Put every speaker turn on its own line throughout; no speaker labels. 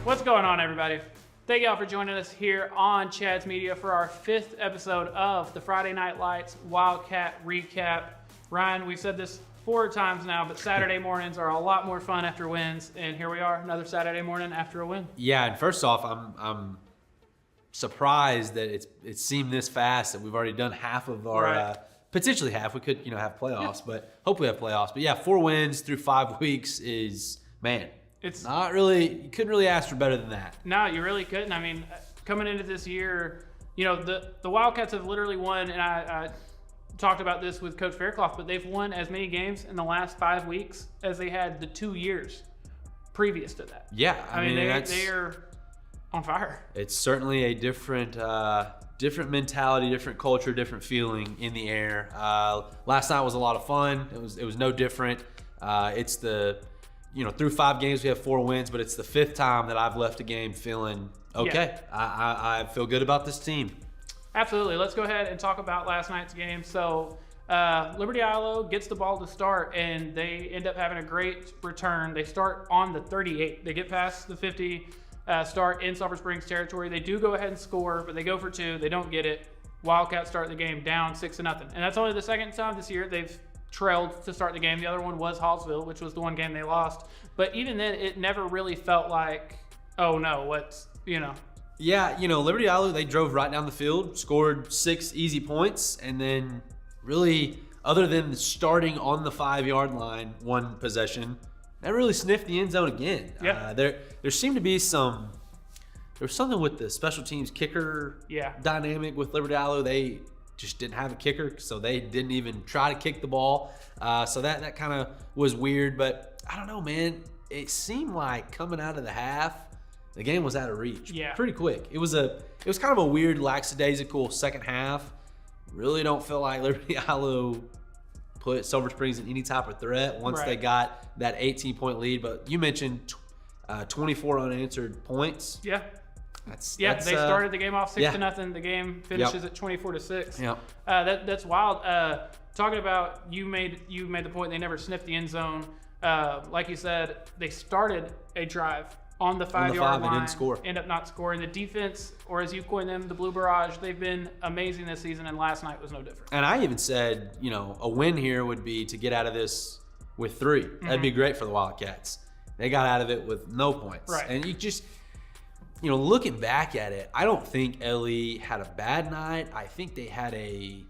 What's going on, everybody? Thank y'all for joining us here on Chad's Media for our 5th episode of the Friday Night Lights Wildcat Recap. Ryan, we've said this 4 times now, but Saturday mornings are a lot more fun after wins, and here we are, another Saturday morning after a win.
Yeah, and first off, I'm surprised that it seemed this fast, that we've already done half of our potentially half. We could have playoffs, but hope we have playoffs. But yeah, 4 wins through 5 weeks is, man, it's not really, you couldn't really ask for better than that.
No, you really couldn't. I mean, coming into this year, the Wildcats have literally won, and I talked about this with Coach Faircloth, but they've won as many games in the last 5 weeks as they had the 2 years previous to that.
Yeah,
I mean they are on fire.
It's certainly a different mentality, different culture, different feeling in the air. Last night was a lot of fun. It was no different. It's through 5 games we have 4 wins, but it's the 5th time that I've left a game feeling okay. Yeah. I feel good about this team.
Absolutely. Let's go ahead and talk about last night's game. So Liberty Ilo gets the ball to start, and they end up having a great return. They start on the 38. They get past the 50, start in Sulphur Springs territory. They do go ahead and score, but they go for 2. They don't get it. Wildcats start the game down 6-0. And that's only the second time this year they've trailed to start the game. The other one was Hallsville, which was the one game they lost. But even then, it never really felt like, oh no,
Yeah, Liberty Ilo, they drove right down the field, scored 6 easy points, and then really, other than starting on the 5-yard line, 1 possession, they really sniffed the end zone again.
Yeah.
There seemed to be there was something with the special teams kicker dynamic with Liberty Ilo. They just didn't have a kicker, so they didn't even try to kick the ball. So that kind of was weird, but I don't know, man. It seemed like coming out of the half, the game was out of reach pretty quick. It was kind of a weird, lackadaisical second half. Really don't feel like Liberty Ilo put Sulphur Springs in any type of threat once they got that 18-point lead. But you mentioned 24 unanswered points.
Yeah. They started the game off 6-0. The game finishes at 24-6.
Yeah.
That's wild. Talking about you made the point they never sniffed the end zone. Like you said, they started a drive on the 5-yard line,
and didn't score.
End up not scoring. The defense, or as you coined them, the Blue Barrage, they've been amazing this season, and last night was no different.
And I even said, a win here would be to get out of this with 3. That'd be great for the Wildcats. They got out of it with no points.
Right.
And you just, looking back at it, I don't think Ellie had a bad night. I think they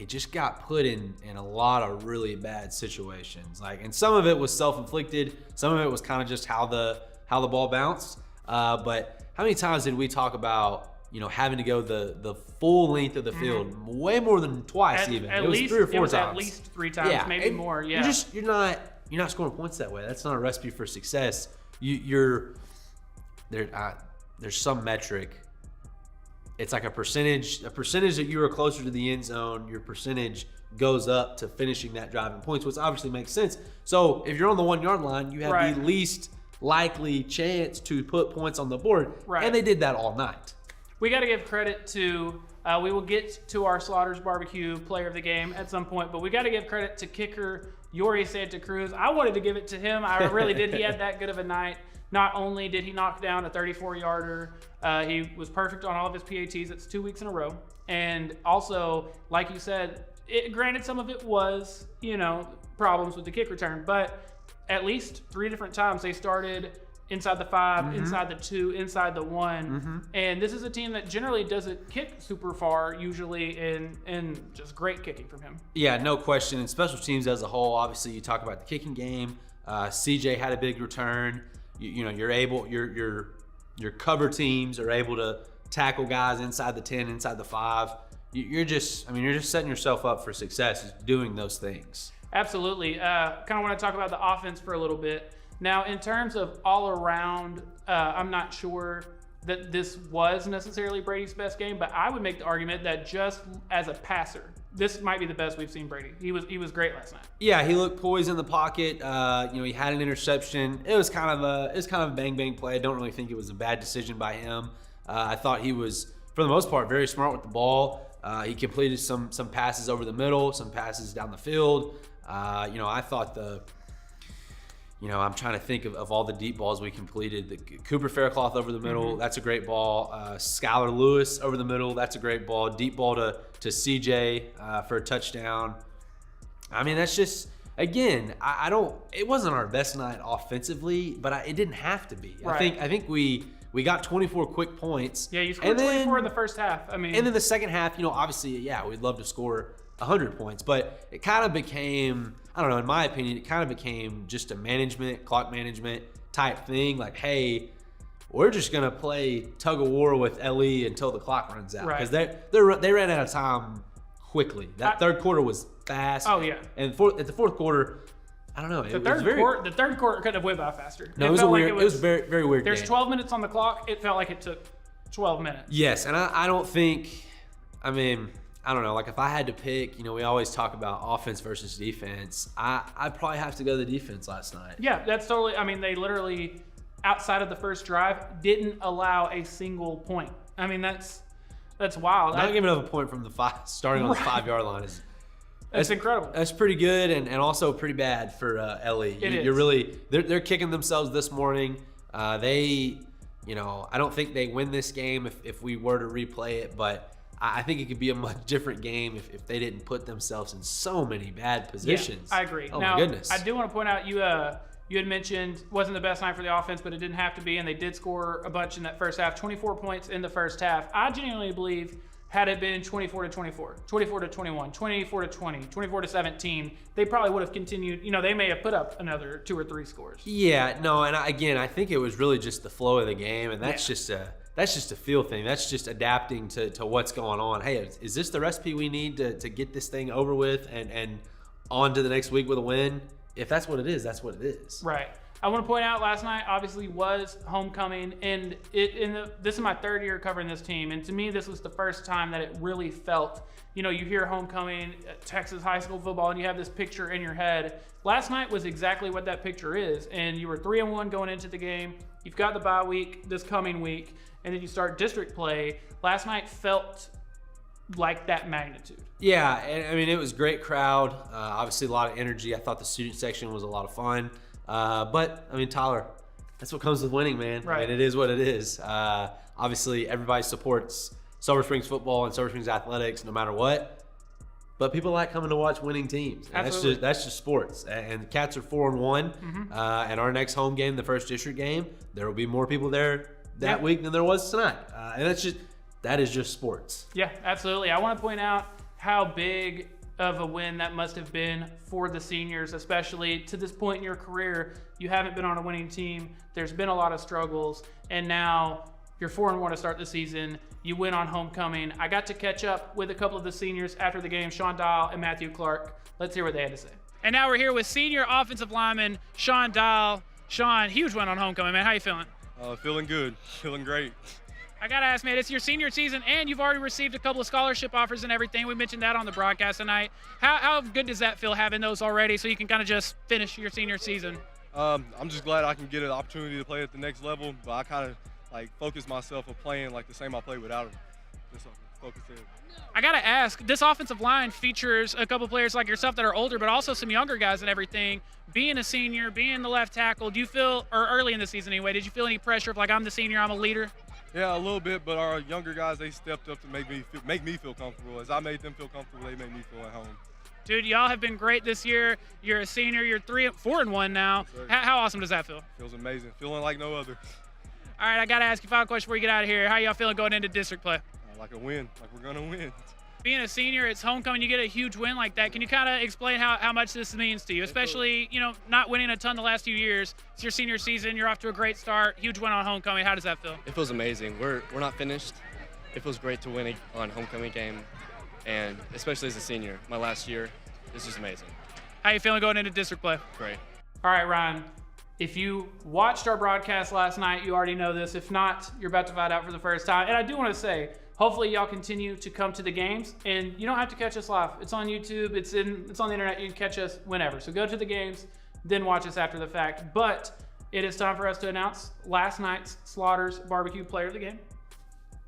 just got put in a lot of really bad situations. And some of it was self-inflicted. Some of it was kind of just how the ball bounced. But how many times did we talk about, having to go the full length of the field? Way more than twice even. It was 3 or 4 times.
At least 3 times, maybe more. Yeah.
You're not scoring points that way. That's not a recipe for success. There's some metric. It's like a percentage that you are closer to the end zone, your percentage goes up to finishing that drive in points, which obviously makes sense. So if you're on the 1-yard line, you have the least likely chance to put points on the board. Right. And they did that all night.
We got to give credit to, we will get to our Slaughter's Barbecue player of the game at some point, but we got to give credit to kicker Yori Santa Cruz. I wanted to give it to him. I really did. He had that good of a night. Not only did he knock down a 34-yarder, he was perfect on all of his PATs. It's 2 weeks in a row. And also, like you said, granted some of it was, problems with the kick return, but at least 3 different times they started inside the 5, inside the 2, inside the 1. And this is a team that generally doesn't kick super far, usually in just great kicking from him.
Yeah, no question. And special teams as a whole, obviously you talk about the kicking game. CJ had a big return. Your cover teams are able to tackle guys inside the 10, inside the 5. You're just setting yourself up for success doing those things.
Absolutely. Kind of want to talk about the offense for a little bit. Now, in terms of all around, I'm not sure that this was necessarily Brady's best game, but I would make the argument that just as a passer, this might be the best we've seen Brady. He was great last night.
Yeah, he looked poised in the pocket. He had an interception. It was kind of a bang play. I don't really think it was a bad decision by him. I thought he was, for the most part, very smart with the ball. He completed some passes over the middle, some passes down the field. I thought I'm trying to think of all the deep balls we completed. The Cooper Faircloth over the middle, that's a great ball. Skylar Lewis over the middle, that's a great ball. Deep ball to CJ for a touchdown. I mean, that's just, again, it wasn't our best night offensively, but it didn't have to be.
Right.
I think we got 24 quick points.
Yeah, you scored 24 in the first half. I mean,
and then the second half, obviously, we'd love to score 100 points, but it kind of became, I don't know, in my opinion, it kind of became just a clock management type thing. Like, hey, we're just gonna play tug of war with LE until the clock runs out, because they ran out of time quickly. That third quarter was fast.
Oh yeah.
And at the fourth quarter, I don't know.
The third quarter could have went by faster.
No, it was weird. It was very, very weird.
There's
game.
12 minutes on the clock. It felt like it took 12 minutes.
Yes, and I don't think. I mean, I don't know. Like, if I had to pick, we always talk about offense versus defense. I'd probably have to go the defense last night.
Yeah, that's totally. I mean, they literally, outside of the first drive, didn't allow a single point. I mean, that's wild.
Not giving up a point from the starting on the 5-yard line is.
That's incredible.
That's pretty good and also pretty bad for LE. You're really they're kicking themselves this morning. I don't think they win this game if we were to replay it, but I think it could be a much different game if they didn't put themselves in so many bad positions.
Yeah, I agree.
Oh,
now,
my goodness.
I do want to point out you had mentioned wasn't the best night for the offense, but it didn't have to be, and they did score a bunch in that first half. 24 points in the first half. I genuinely believe had it been 24-24, 24-21, 24-20, 24-17, they probably would have continued. They may have put up another 2 or 3 scores.
Yeah, no, and I think it was really just the flow of the game, and that's just a feel thing. That's just adapting to what's going on. Hey, is this the recipe we need to get this thing over with and on to the next week with a win? If that's what it is, that's what it is.
Right. I want to point out last night obviously was homecoming, and this is my 3rd year covering this team, and to me this was the first time that it really felt, you hear homecoming, Texas high school football, and you have this picture in your head. Last night was exactly what that picture is, and you were 3-1 going into the game. You've got the bye week this coming week, and then you start district play. Last night felt like that magnitude.
Yeah, and I mean, it was a great crowd. Obviously, a lot of energy. I thought the student section was a lot of fun. But, I mean, Tyler, that's what comes with winning, man.
Right.
I mean, it is what it is. Obviously, everybody supports Silver Springs football and Silver Springs athletics no matter what. But people like coming to watch winning teams. And that's just sports. And the Cats are 4-1. And our next home game, the first district game, there will be more people there that week than there was tonight. And that is just sports.
Yeah, absolutely. I want to point out how big of a win that must have been for the seniors, especially to this point in your career. You haven't been on a winning team. There's been a lot of struggles, and now you're 4-1 to start the season. You win on homecoming. I got to catch up with a couple of the seniors after the game, Sean Dial and Matthew Clark. Let's hear what they had to say. And now we're here with senior offensive lineman Sean Dial. Sean, huge win on homecoming, man. How you feeling?
Feeling good. Feeling great.
I got to ask, man, it's your senior season, and you've already received a couple of scholarship offers and everything. We mentioned that on the broadcast tonight. How good does that feel, having those already, so you can kind of just finish your senior season?
I'm just glad I can get an opportunity to play at the next level, but I kind of focus myself on playing like the same I played without him. Just focus in.
I got to ask, this offensive line features a couple players like yourself that are older, but also some younger guys and everything. Being a senior, being the left tackle, do you feel, or early in the season anyway, did you feel any pressure of I'm the senior, I'm a leader?
Yeah, a little bit, but our younger guys, they stepped up to make me feel comfortable. As I made them feel comfortable, they made me feel at home.
Dude, y'all have been great this year. You're a senior. You're 4-1 now.
Yes,
how awesome does that feel?
Feels amazing. Feeling like no other.
All right, I got to ask you a final question before you get out of here. How y'all feeling going into district play?
Like a win. Like we're going to win.
Being a senior, it's homecoming, you get a huge win like that. Can you kind of explain how much this means to you, especially, not winning a ton the last few years? It's your senior season. You're off to a great start. Huge win on homecoming. How does that feel?
It feels amazing. We're not finished. It feels great to win on homecoming game, and especially as a senior, my last year, it's just amazing.
How you feeling going into district play?
Great.
All right, Ryan. If you watched our broadcast last night, you already know this. If not, you're about to find out for the first time. And I do want to say, hopefully y'all continue to come to the games, and you don't have to catch us live. It's on YouTube, it's on the internet, you can catch us whenever. So go to the games, then watch us after the fact. But it is time for us to announce last night's Slaughter's Barbecue Player of the Game.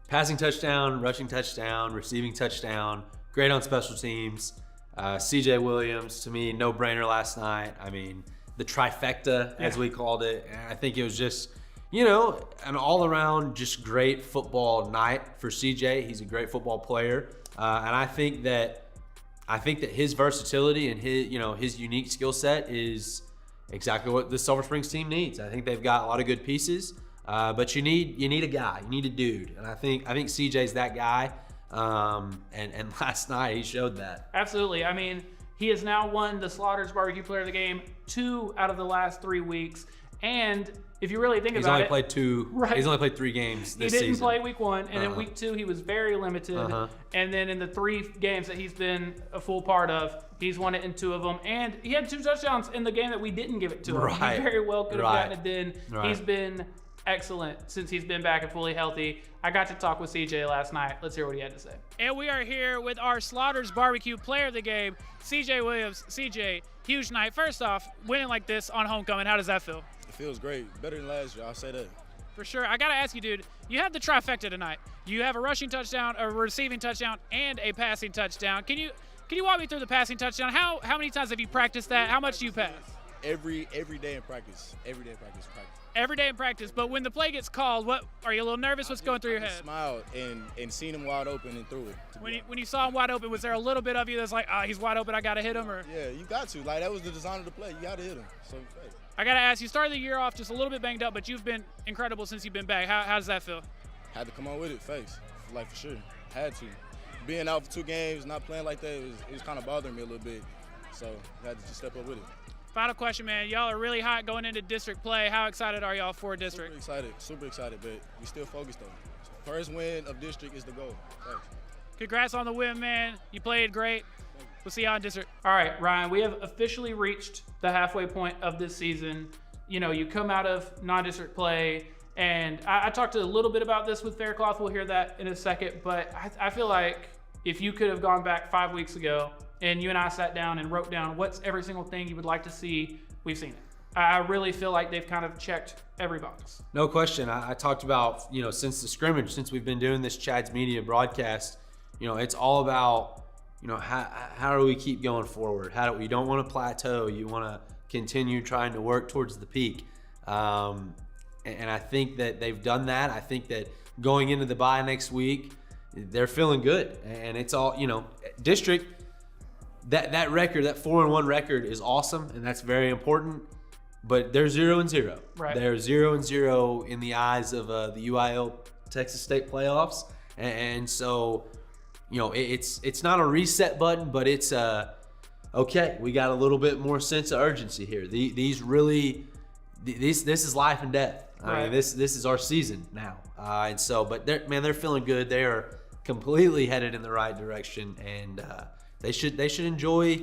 Passing touchdown, rushing touchdown, receiving touchdown, great on special teams. CJ Williams, to me, no-brainer last night. I mean, the trifecta, as we called it. And I think it was just, an all-around just great football night for CJ. He's a great football player, and I think that his versatility and his unique skill set is exactly what the Silver Springs team needs. I think they've got a lot of good pieces, but you need a guy, you need a dude, and I think CJ's that guy. And last night he showed that.
Absolutely. I mean, he has now won the Slaughter's Barbecue Player of the Game 2 out of the last 3 weeks, and if you really think about it,
he's only played 3 games this season.
He didn't play week 1, and in week 2 he was very limited. And then in the 3 games that he's been a full part of, he's won it in 2 of them. And he had 2 touchdowns in the game that we didn't give it to him. He very well could have gotten it then. He's been excellent since he's been back and fully healthy. I got to talk with CJ last night. Let's hear what he had to say. And we are here with our Slaughter's Barbecue Player of the Game, CJ Williams. CJ, huge night. First off, winning like this on homecoming, how does that feel?
It feels great. Better than last year, I'll say that.
For sure. I got to ask you, dude, you have the trifecta tonight. You have a rushing touchdown, a receiving touchdown, and a passing touchdown. Can you walk me through the passing touchdown? How many times have you practiced that? How much do you pass?
Every day in practice. Every day in practice.
Every day in practice, but when the play gets called, what are you a little nervous? What's going through your head?
I smiled and seen him wide open and threw it.
When you saw him wide open, was there a little bit of you that's like, he's wide open, I got to hit him? Or?
Yeah, you got to. Like, that was the design of the play. You got to hit him. So, hey.
I got to ask, you started the year off just a little bit banged up, but you've been incredible since you've been back. How does that feel?
Had to come on with it, face. Like, for sure. Had to. Being out for 2 games, not playing like that, it was kind of bothering me a little bit. So, I had to just step up with it.
Final question, man. Y'all are really hot going into district play. How excited are y'all for district?
Super excited, but we still focused though. First win of district is the goal. Thanks.
Congrats on the win, man. You played great. We'll see y'all in district. All right, Ryan, we have officially reached the halfway point of this season. You come out of non-district play, and I talked a little bit about this with Faircloth. We'll hear that in a second, but I feel like if you could have gone back 5 weeks ago and you and I sat down and wrote down what's every single thing you would like to see, we've seen it. I really feel like they've kind of checked every box.
No question. I talked about, since the scrimmage, since we've been doing this Chad's Media broadcast, it's all about, how do we keep going forward? You don't want to plateau. You want to continue trying to work towards the peak. And I think that they've done that. I think that going into the bye next week, they're feeling good. And it's all, district, that record, that 4-1 record is awesome, and that's very important. But they're 0-0.
Right.
They're 0-0 in the eyes of the UIL Texas State playoffs, and so it's not a reset button, but it's okay. We got a little bit more sense of urgency here. This is life and death.
Right.
I mean, this is our season now, and so they're feeling good. They are completely headed in the right direction, and they should enjoy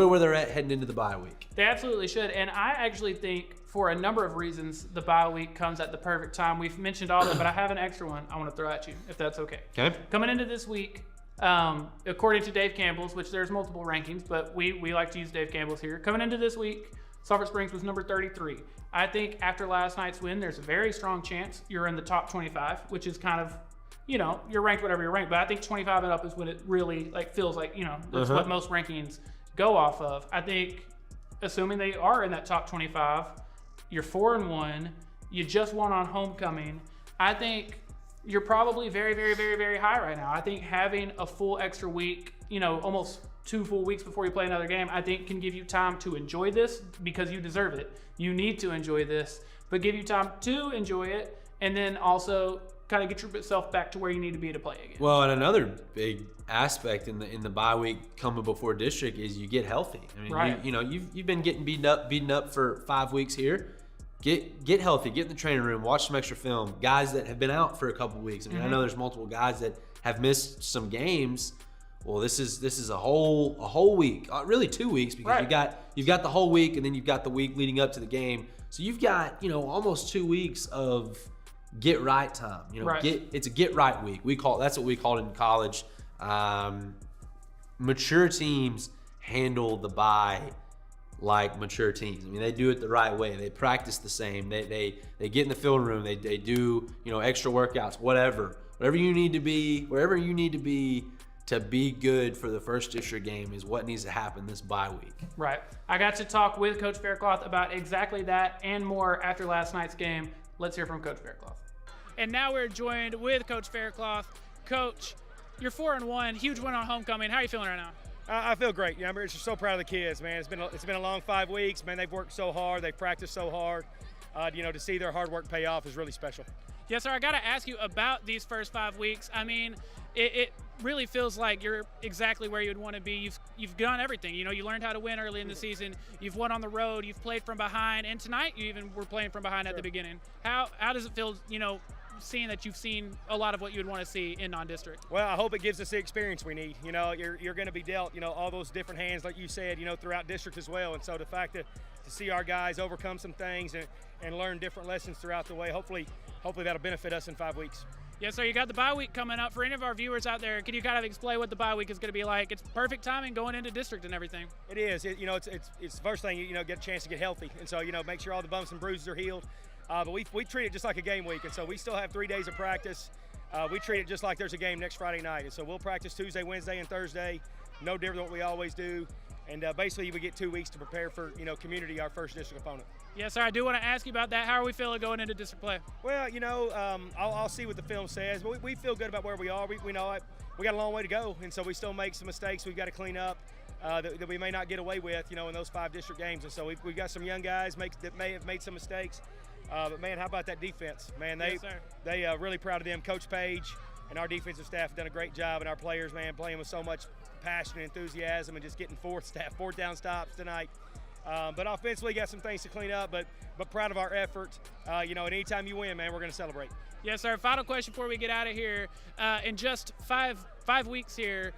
where they're at heading into the bye week.
They absolutely should, and I actually think for a number of reasons the bye week comes at the perfect time. We've mentioned all of it, but I have an extra one I want to throw at you, if that's okay.
Okay.
Coming into this week, according to Dave Campbell's, which there's multiple rankings, but we like to use Dave Campbell's here. Coming into this week, Sulphur Springs was number 33. I think after last night's win, there's a very strong chance you're in the top 25, which is kind of, you're ranked whatever you're ranked, but I think 25 and up is when it really feels like, that's what most rankings go off of. I think, assuming they are in that top 25, you're 4-1, you just won on homecoming. I think you're probably very, very, very, very high right now. I think having a full extra week, almost 2 full weeks before you play another game, I think can give you time to enjoy this because you deserve it. You need to enjoy this, but give you time to enjoy it, and then also kind of get yourself back to where you need to be to play again.
Well, and another big aspect in the bye week coming before district is you get healthy. I mean,
right.
you've been getting beaten up for 5 weeks here. Get healthy, get in the training room, watch some extra film. Guys that have been out for a couple weeks. I mean, I know there's multiple guys that have missed some games. Well, this is a whole week, really 2 weeks, because
right.
you've got the whole week, and then you've got the week leading up to the game. So you've got almost 2 weeks of get right time.
Right.
It's a get right week. That's what we call it in college. Mature teams handle the bye like mature teams. I mean, they do it the right way. They practice the same. They get in the field room. They do extra workouts, whatever you need to be, wherever you need to be to be good for the first district game is what needs to happen this bye week.
Right. I got to talk with Coach Faircloth about exactly that and more after last night's game. Let's hear from Coach Faircloth. And now we're joined with Coach Faircloth. Coach, you're 4-1, huge win on homecoming. How are you feeling right now?
I feel great. I'm just so proud of the kids, man. It's been a long 5 weeks, man. They've worked so hard. They've practiced so hard. To see their hard work pay off is really special.
Yes, sir. I got to ask you about these first 5 weeks. I mean, it really feels like you're exactly where you'd want to be. You've done everything. You learned how to win early in the season. You've won on the road. You've played from behind, and tonight you even were playing from behind at the beginning. How does it feel? Seeing that you've seen a lot of what you'd want to see in non-district?
Well, I hope it gives us the experience we need. You're going to be dealt, all those different hands, like you said, throughout district as well. And so the fact that to see our guys overcome some things and learn different lessons throughout the way, hopefully that'll benefit us in 5 weeks.
Yes, sir. You got the bye week coming up. For any of our viewers out there, can you kind of explain what the bye week is going to be like? It's perfect timing going into district and everything.
It is. It's the first thing, get a chance to get healthy. And so, make sure all the bumps and bruises are healed. But we treat it just like a game week, and so we still have 3 days of practice. We treat it just like there's a game next Friday night, and so we'll practice Tuesday, Wednesday, and Thursday, no different than what we always do. And basically, we get 2 weeks to prepare for community, our first district opponent.
Yes, sir. I do want to ask you about that. How are we feeling going into district play?
Well, I'll see what the film says, but we feel good about where we are. We know it. We got a long way to go, and so we still make some mistakes we've got to clean up that we may not get away with, in those 5 district games. And so we've got some young guys that may have made some mistakes. But, man, how about that defense? Man, they really proud of them. Coach Page and our defensive staff have done a great job, and our players, man, playing with so much passion and enthusiasm and just getting fourth down stops tonight. But offensively, got some things to clean up, but proud of our effort. And anytime you win, man, we're going to celebrate.
Yes, sir. Final question before we get out of here. In just five weeks here,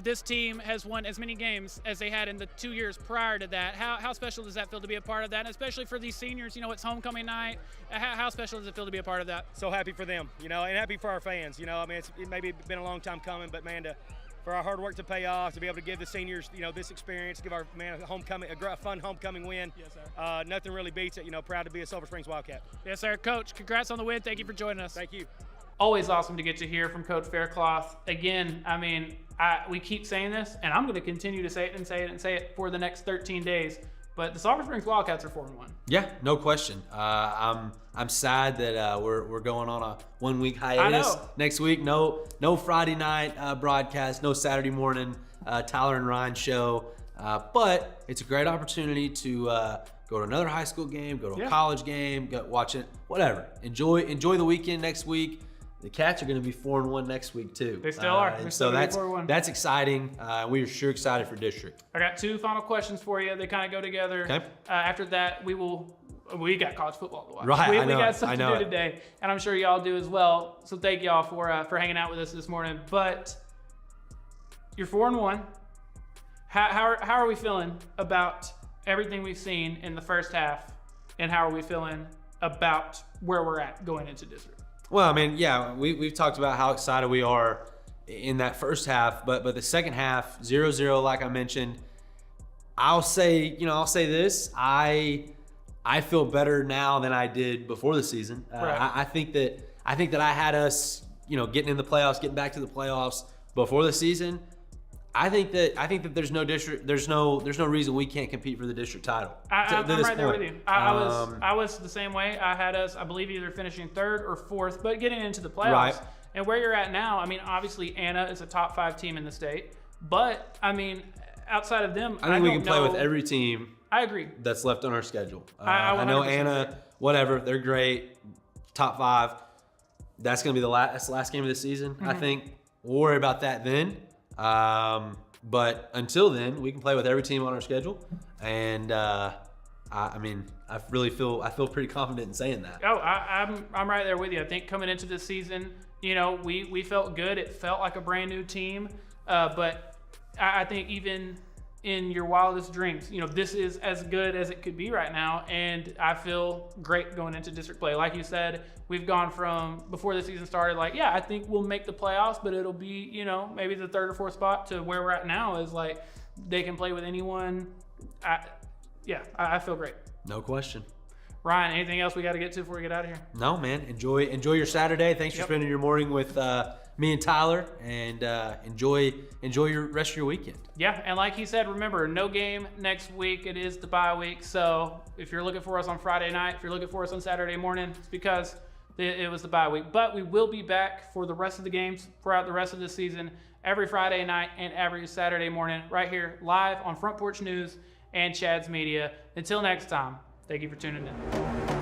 this team has won as many games as they had in the 2 years prior to that. How special does that feel to be a part of that? And especially for these seniors, it's homecoming night. How special does it feel to be a part of that?
So happy for them, and happy for our fans. It maybe been a long time coming, but man, for our hard work to pay off, to be able to give the seniors, this experience, give our man a fun homecoming win.
Yes, sir.
Nothing really beats it. Proud to be a Silver Springs Wildcat.
Yes, sir. Coach, congrats on the win. Thank you for joining us.
Thank you.
Always awesome to get to hear from Coach Faircloth. Again, we keep saying this, and I'm going to continue to say it and say it and say it for the next 13 days. But the Silver Springs Wildcats are 4-1.
Yeah, no question. I'm sad that we're going on a 1 week hiatus next week. No Friday night broadcast, no Saturday morning Tyler and Ryan show. But it's a great opportunity to go to another high school game, go to a college game, go watch it, whatever. Enjoy the weekend next week. The Cats are going to be 4-1 next week too.
They still are.
And so that's exciting. We are sure excited for district.
I got 2 final questions for you. They kind of go together.
Okay.
After that, we got college football to watch.
Right.
We got stuff to do today, and I'm sure y'all do as well. So thank y'all for hanging out with us this morning. But you're 4-1. How are we feeling about everything we've seen in the first half, and how are we feeling about where we're at going into district?
Well, we've talked about how excited we are in that first half, but the second half, 0-0, like I mentioned, I'll say this, I feel better now than I did before the season.
Right.
I think that I had us, getting in the playoffs, getting back to the playoffs before the season. I think that there's no reason we can't compete for the district title.
I'm right there with you. I was the same way. I had us, I believe, either finishing 3rd or 4th, but getting into the playoffs.
Right.
And where you're at now, obviously Anna is a top 5 team in the state, but outside of them,
I think we can play with every team.
I agree.
That's left on our schedule.
I
know Anna, whatever, they're great, top 5. That's going to be that's the last game of the season. I think we'll worry about that then. But until then, we can play with every team on our schedule, and I feel pretty confident in saying that.
Oh, I'm right there with you. I think coming into this season, we felt good. It felt like a brand new team, but I think even in your wildest dreams, this is as good as it could be right now, and I feel great going into district play. Like you said, we've gone from before the season started, I think we'll make the playoffs, but it'll be, maybe the 3rd or 4th spot, to where we're at now is they can play with anyone. I feel great.
No question.
Ryan, anything else we got to get to before we get out of here?
No, man. Enjoy your Saturday. Thanks for spending your morning with me and Tyler, and enjoy your rest of your weekend.
Yeah, and like he said, remember, no game next week. It is the bye week. So if you're looking for us on Friday night, if you're looking for us on Saturday morning, it's because it was the bye week. But we will be back for the rest of the games throughout the rest of the season, every Friday night and every Saturday morning, right here live on Front Porch News and Chad's Media. Until next time, thank you for tuning in.